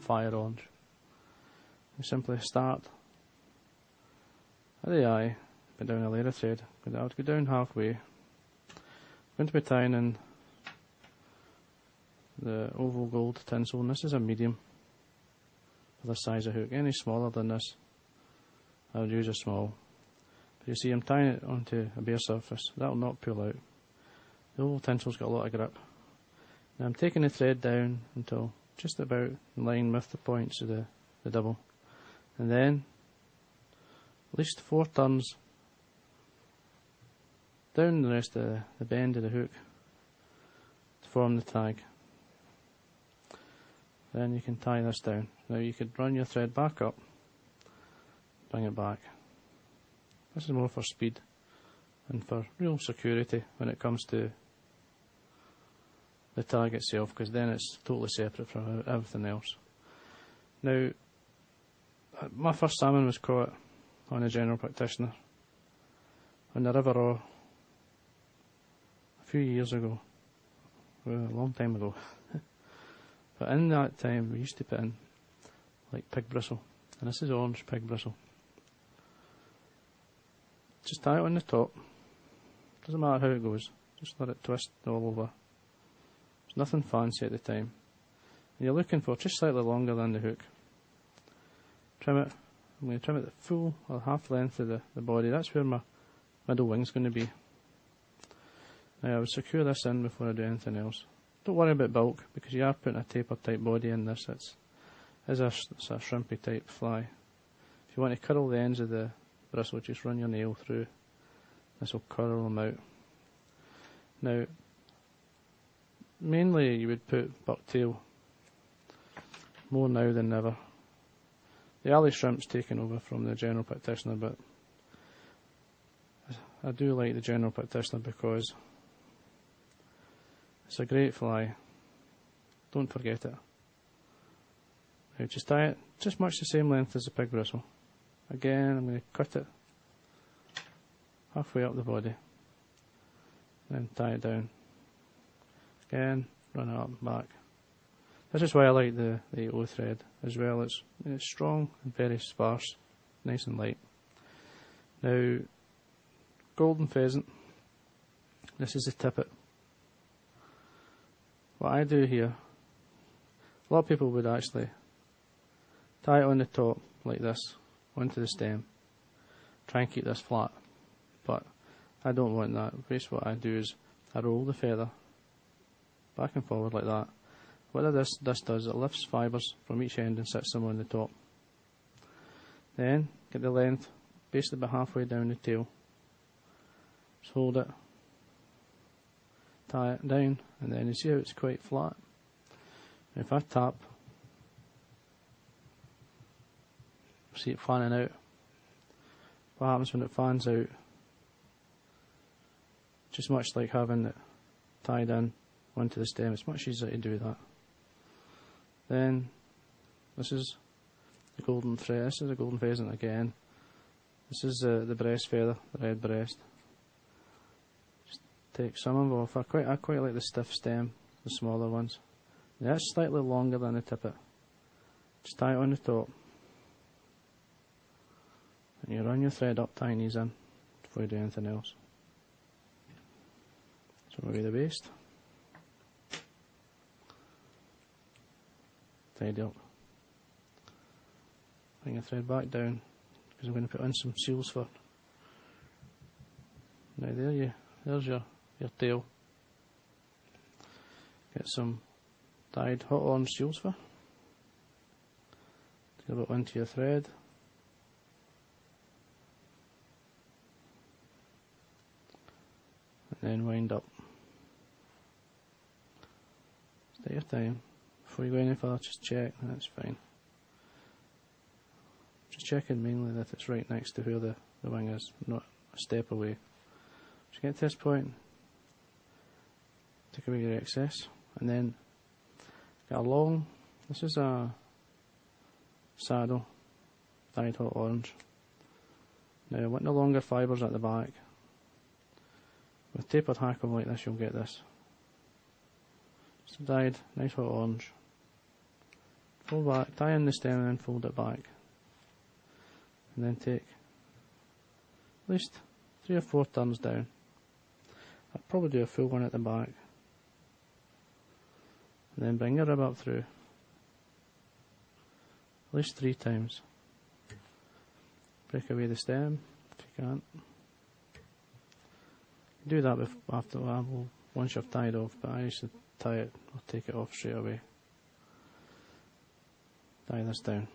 fire orange. You simply start at the eye, put down a layer of thread, I would go down halfway. I'm going to be tying in the oval gold tinsel, and this is a medium for the size of hook. Any smaller than this, I would use a small. But you see, I'm tying it onto a bare surface. That will not pull out. The oval tinsel's got a lot of grip. Now I'm taking the thread down until just about in line with the points of the double, and then at least 4 turns down the rest of the bend of the hook to form the tag. Then you can tie this down. Now you could run your thread back up, bring it back. This is more for speed and for real security when it comes to the tag itself, because then it's totally separate from everything else. Now, my first salmon was caught on a general practitioner on the River Orr a few years ago, well, a long time ago. But in that time we used to put in like pig bristle, and this is orange pig bristle. Just tie it on the top, doesn't matter how it goes, just let it twist all over. There's nothing fancy at the time, and you're looking for just slightly longer than the hook. Trim it. I'm going to trim it the full or half length of the body. That's where my middle wing's going to be. Now I would secure this in before I do anything else. Don't worry about bulk, because you are putting a taper type body in this. It's a shrimpy type fly. If you want to curl the ends of the bristle, just run your nail through. This will curl them out. Now, mainly you would put bucktail, more now than never. The alley shrimp's taken over from the general practitioner, but I do like the general practitioner because it's a great fly. Don't forget it. Now just tie it just much the same length as the pig bristle. Again, I'm going to cut it halfway up the body, then tie it down. Again, run it up and back. This is why I like the O thread as well. It's strong and very sparse, nice and light. Now, golden pheasant, this is the tippet. What I do here, a lot of people would actually tie it on the top like this, onto the stem, try and keep this flat, but I don't want that. Basically what I do is I roll the feather back and forward like that. What this does, it lifts fibres from each end and sits them on the top. Then get the length basically about halfway down the tail. Just hold it, tie it down, and then you see how it's quite flat. And if I tap, see it fanning out. What happens when it fans out? Just much like having it tied in onto the stem, it's much easier to do that. Then this is the golden thread. This is a golden pheasant again. This is the breast feather, the red breast. Just take some of them off. I quite like the stiff stem, the smaller ones. Now that's slightly longer than the tippet. Just tie it on the top, and you run your thread up, tying these in before you do anything else. So away the waist. Tidy up. Bring your thread back down, because I'm going to put in some seals for. Now there's your tail. Get some dyed hot orange seals for. Get it onto your thread. And then wind up. Take your time. Before you go any further, just check, that's fine. Just checking mainly that it's right next to where the wing is, not a step away. Just get to this point, take away your excess, and then get a long, this is a saddle, dyed hot orange. Now, want the longer fibres at the back. With tapered hackle like this, you'll get this. Just dyed, nice hot orange. fold back, tie in the stem and then fold it back. And then take at least 3 or 4 turns down. I'll probably do a full one at the back. And then bring your rib up through. At least 3 times. Break away the stem if you can't. Do that after once you've tied off, but I used to tie it or take it off straight away. Tie this down.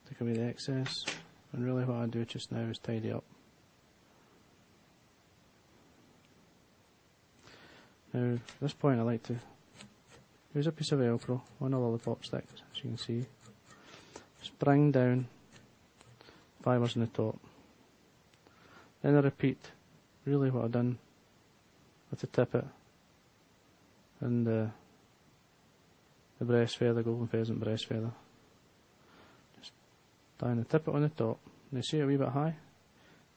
Take away the excess, and really what I do just now is tidy up. Now at this point I like to use a piece of Velcro on a lollipop stick, as you can see. Just bring down fibres in the top. Then I repeat really what I've done with the tippet and the breast feather, golden pheasant breast feather. Just tying the tippet on the top. And you see it a wee bit high?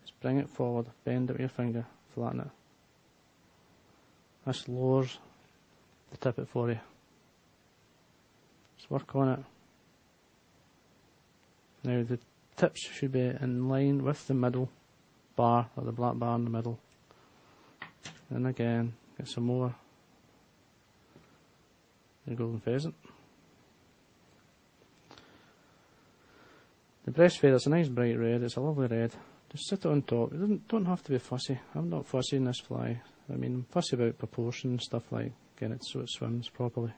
Just bring it forward, bend it with your finger, flatten it. This lowers the tippet for you. Just work on it. Now the tips should be in line with the middle bar, or the black bar in the middle. And again, get some more. The golden pheasant. The breast feather is a nice bright red, it's a lovely red. Just sit it on top. It don't have to be fussy. I'm not fussy in this fly. I mean, I'm fussy about proportion and stuff like getting it so it swims properly.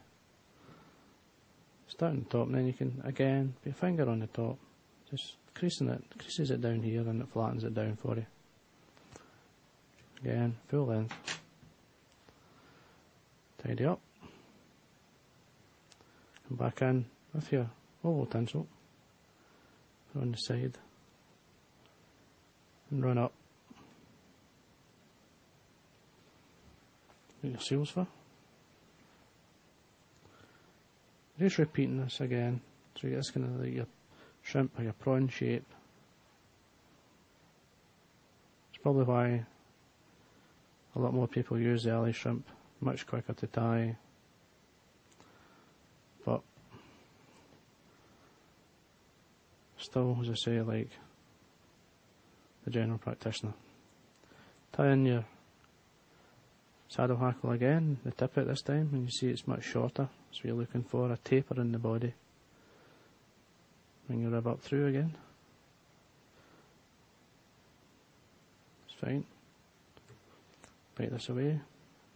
Start on top, and then you can again put your finger on the top. Just creasing it, creases it down here and it flattens it down for you. Again, full length. Tidy up. Come back in with your oval tinsel on the side and run up. Get your seals for. Just repeating this again, so you get this kind of like your shrimp or your prawn shape. It's probably why a lot more people use the alley shrimp, much quicker to tie. But still, as I say, like the general practitioner. Tie in your saddle hackle again, the tippet this time, and you see it's much shorter, so you're looking for a taper in the body. Bring your rib up through again. It's fine. Break this away.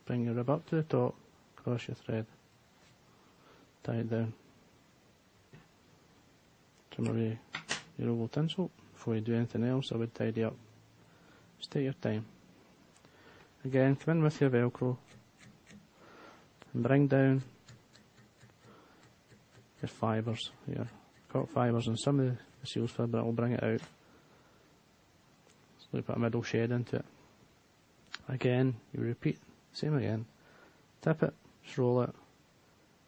Bring your rib up to the top, cross your thread. Tie it down. Trim away your oval tinsel. Before you do anything else, I would tidy up. Just take your time. Again, come in with your Velcro and bring down your fibres, your caught fibres, and some of the seals fibre will bring it out. So we put a middle shed into it. Again, you repeat, same again. Tip it, just roll it,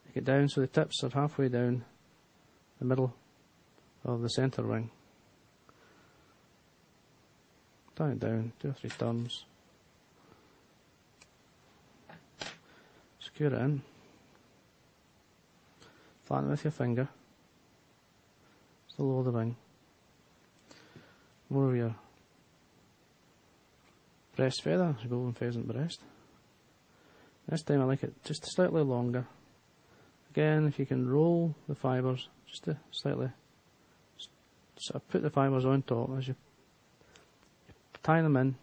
take it down so the tips are halfway down the middle of the centre wing. Tie it down, 2 or 3 turns. Secure it in. Flatten it with your finger. Still lower the wing. More of your breast feather, golden pheasant breast. This time I like it just slightly longer. Again, if you can roll the fibres, just to slightly sort of put the fibres on top as you tie them in.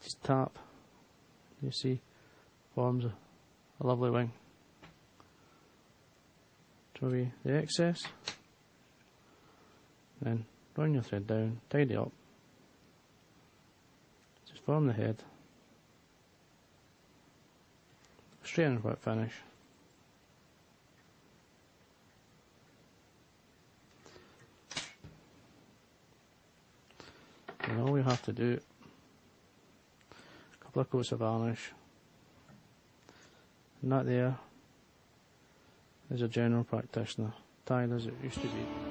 Just tap. You see, forms a lovely wing. Throw away the excess. Then run your thread down, tidy up. Just form the head. Straighten and whip finish. And all we have to do, a couple of coats of varnish, and that there is a general practitioner, tied as it used to be.